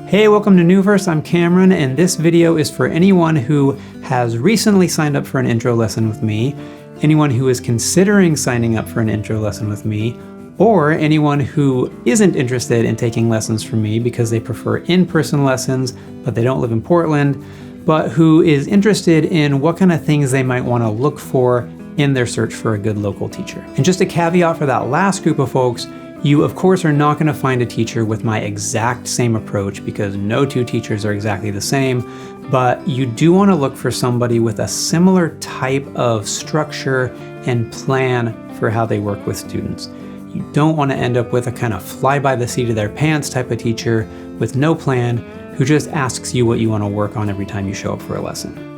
Hey, welcome to Newverse. I'm Cameron, and this video is for anyone who has recently signed up for an intro lesson with me, anyone who is considering signing up for an intro lesson with me, or anyone who isn't interested in taking lessons from me because they prefer in-person lessons, but they don't live in Portland, but who is interested in what kind of things they might want to look for in their search for a good local teacher. And just a caveat for that last group of folks, you of course are not going to find a teacher with my exact same approach because no two teachers are exactly the same, but you do want to look for somebody with a similar type of structure and plan for how they work with students. You don't want to end up with a kind of fly by the seat of their pants type of teacher with no plan who just asks you what you want to work on every time you show up for a lesson.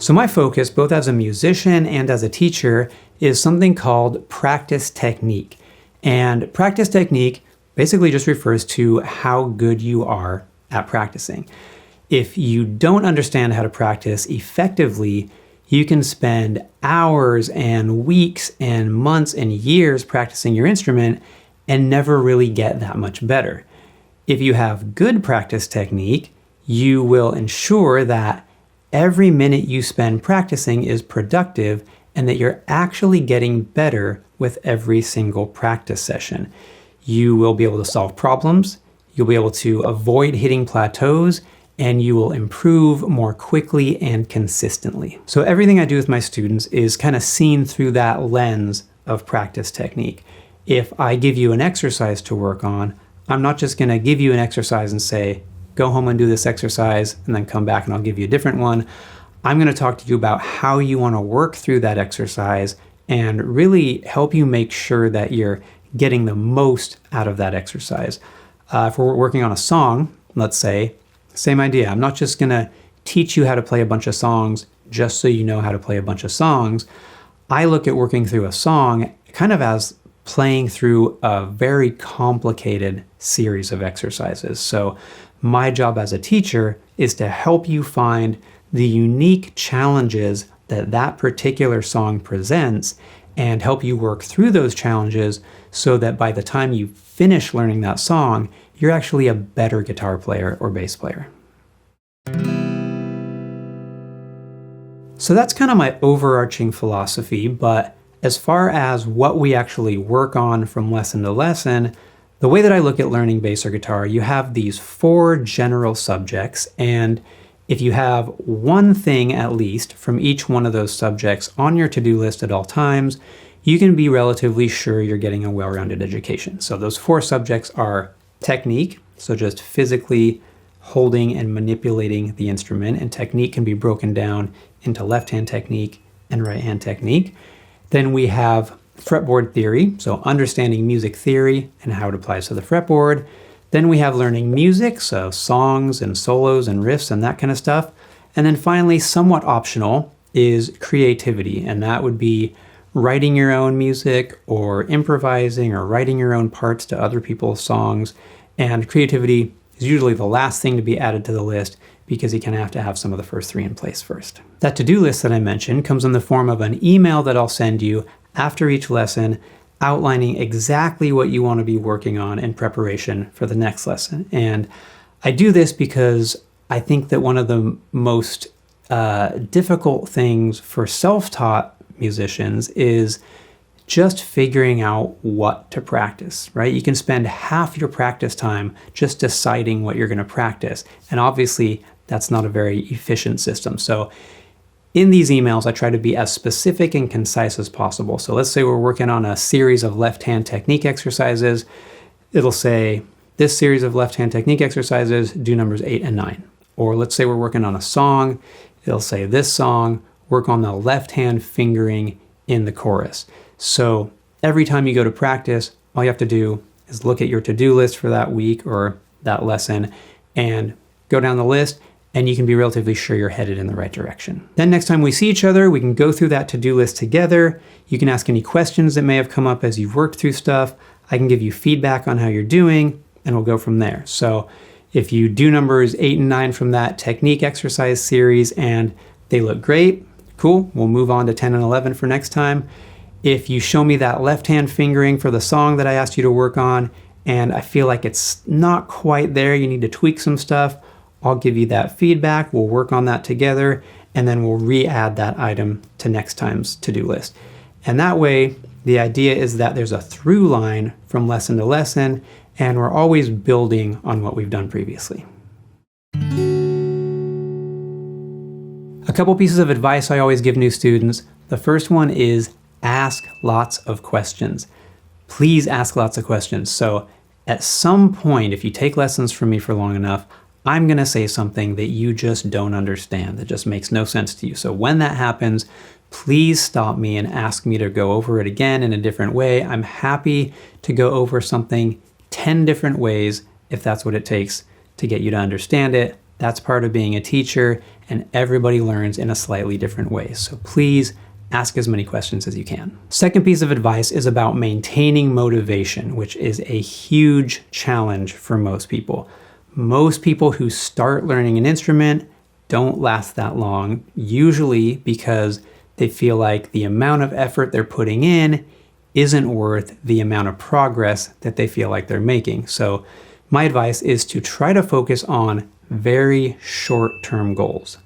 So my focus, both as a musician and as a teacher, is something called practice technique. And practice technique basically just refers to how good you are at practicing. If you don't understand how to practice effectively, you can spend hours and weeks and months and years practicing your instrument and never really get that much better. If you have good practice technique, you will ensure that every minute you spend practicing is productive and that you're actually getting better with every single practice session. You will be able to solve problems, you'll be able to avoid hitting plateaus, and you will improve more quickly and consistently. So everything I do with my students is kind of seen through that lens of practice technique. If I give you an exercise to work on, I'm not just going to give you an exercise and say, go home and do this exercise and then come back and I'll give you a different one. I'm going to talk to you about how you want to work through that exercise and really help you make sure that you're getting the most out of that exercise. If we're working on a song, let's say, same idea. I'm not just going to teach you how to play a bunch of songs just so you know how to play a bunch of songs. I look at working through a song kind of as playing through a very complicated series of exercises. So my job as a teacher is to help you find the unique challenges that that particular song presents and help you work through those challenges so that by the time you finish learning that song, you're actually a better guitar player or bass player. So that's kind of my overarching philosophy, but as far as what we actually work on from lesson to lesson, the way that I look at learning bass or guitar, you have these 4 general subjects, and if you have one thing at least from each one of those subjects on your to-do list at all times, you can be relatively sure you're getting a well-rounded education. So those 4 subjects are technique, so just physically holding and manipulating the instrument, and technique can be broken down into left-hand technique and right-hand technique. Then we have fretboard theory, so understanding music theory and how it applies to the fretboard. Then we have learning music, so songs and solos and riffs and that kind of stuff. And then finally, somewhat optional, is creativity, and that would be writing your own music or improvising or writing your own parts to other people's songs. And creativity is usually the last thing to be added to the list because you kind of have to have some of the first 3 in place first. That to-do list that I mentioned comes in the form of an email that I'll send you after each lesson outlining exactly what you want to be working on in preparation for the next lesson. And I do this because I think that one of the most difficult things for self-taught musicians is just figuring out what to practice, right? You can spend half your practice time just deciding what you're going to practice. And obviously that's not a very efficient system. So in these emails, I try to be as specific and concise as possible. So let's say we're working on a series of left-hand technique exercises. It'll say, this series of left-hand technique exercises, do numbers 8 and 9. Or let's say we're working on a song. It'll say, this song, work on the left-hand fingering in the chorus. So every time you go to practice, all you have to do is look at your to-do list for that week or that lesson and go down the list, and you can be relatively sure you're headed in the right direction. Then next time we see each other, we can go through that to-do list together. You can ask any questions that may have come up as you've worked through stuff. I can give you feedback on how you're doing, and we'll go from there. So if you do numbers 8 and 9 from that technique exercise series and they look great, cool, we'll move on to 10 and 11 for next time. If you show me that left-hand fingering for the song that I asked you to work on and I feel like it's not quite there, you need to tweak some stuff, I'll give you that feedback, we'll work on that together, and then we'll re-add that item to next time's to-do list. And that way, the idea is that there's a through line from lesson to lesson, and we're always building on what we've done previously. A couple pieces of advice I always give new students. The first one is ask lots of questions. Please ask lots of questions. So at some point, if you take lessons from me for long enough, I'm going to say something that you just don't understand, that just makes no sense to you. So when that happens, please stop me and ask me to go over it again in a different way. I'm happy to go over something 10 different ways if that's what it takes to get you to understand it. That's part of being a teacher, and everybody learns in a slightly different way. So please ask as many questions as you can. Second piece of advice is about maintaining motivation, which is a huge challenge for most people. Most people who start learning an instrument don't last that long, usually because they feel like the amount of effort they're putting in isn't worth the amount of progress that they feel like they're making. So my advice is to try to focus on very short-term goals.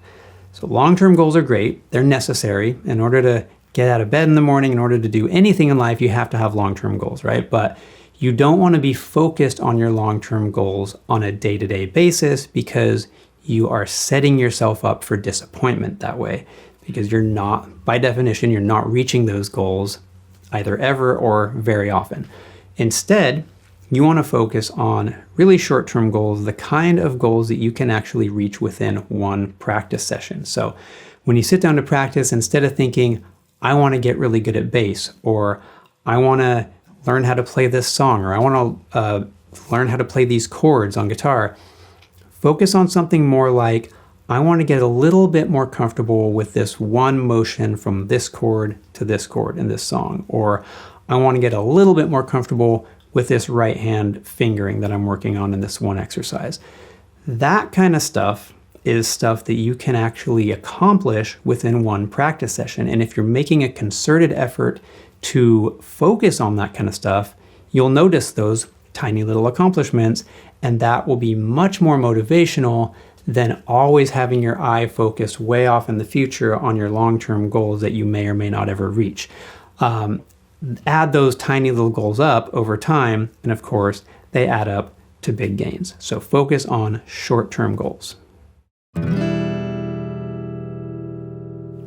So long-term goals are great. They're necessary. In order to get out of bed in the morning, in order to do anything in life, you have to have long-term goals, right? But you don't want to be focused on your long-term goals on a day-to-day basis, because you are setting yourself up for disappointment that way, because you're not, by definition, you're not reaching those goals either ever or very often. Instead, you want to focus on really short-term goals, the kind of goals that you can actually reach within one practice session. So when you sit down to practice, instead of thinking, I want to get really good at bass, or I want to learn how to play this song, or I want to learn how to play these chords on guitar, focus on something more like, I want to get a little bit more comfortable with this one motion from this chord to this chord in this song, or I want to get a little bit more comfortable with this right hand fingering that I'm working on in this one exercise. That kind of stuff is stuff that you can actually accomplish within one practice session. And if you're making a concerted effort to focus on that kind of stuff, you'll notice those tiny little accomplishments, and that will be much more motivational than always having your eye focused way off in the future on your long-term goals that you may or may not ever reach. Add those tiny little goals up over time, and of course, they add up to big gains. So focus on short-term goals.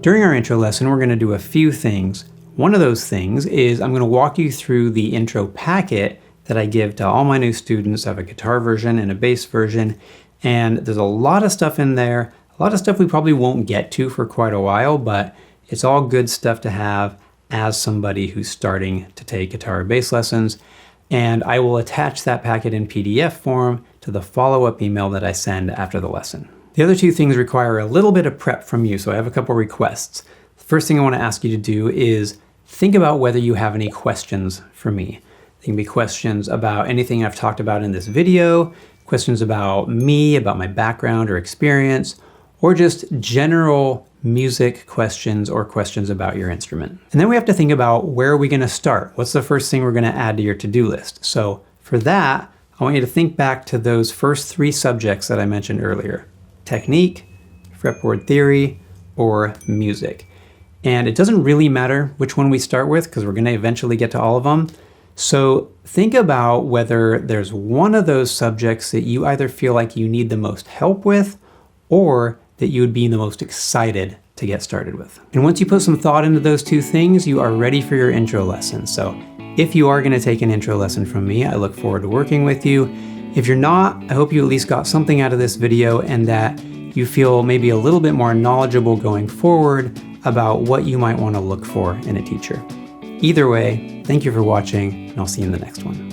During our intro lesson, we're going to do a few things. One of those things is I'm going to walk you through the intro packet that I give to all my new students. I have a guitar version and a bass version, and there's a lot of stuff in there, a lot of stuff we probably won't get to for quite a while, but it's all good stuff to have as somebody who's starting to take guitar or bass lessons. And I will attach that packet in PDF form to the follow-up email that I send after the lesson. The other two things require a little bit of prep from you, so I have a couple requests. The first thing I want to ask you to do is think about whether you have any questions for me. They can be questions about anything I've talked about in this video, questions about me, about my background or experience, or just general music questions or questions about your instrument. And then we have to think about, where are we going to start? What's the first thing we're going to add to your to-do list? So for that, I want you to think back to those first three subjects that I mentioned earlier: technique, fretboard theory, or music. And it doesn't really matter which one we start with, because we're going to eventually get to all of them. So think about whether there's one of those subjects that you either feel like you need the most help with, or that you would be the most excited to get started with. And once you put some thought into those two things, you are ready for your intro lesson. So if you are going to take an intro lesson from me, I look forward to working with you. If you're not, I hope you at least got something out of this video, and that you feel maybe a little bit more knowledgeable going forward about what you might want to look for in a teacher. Either way, thank you for watching, and I'll see you in the next one.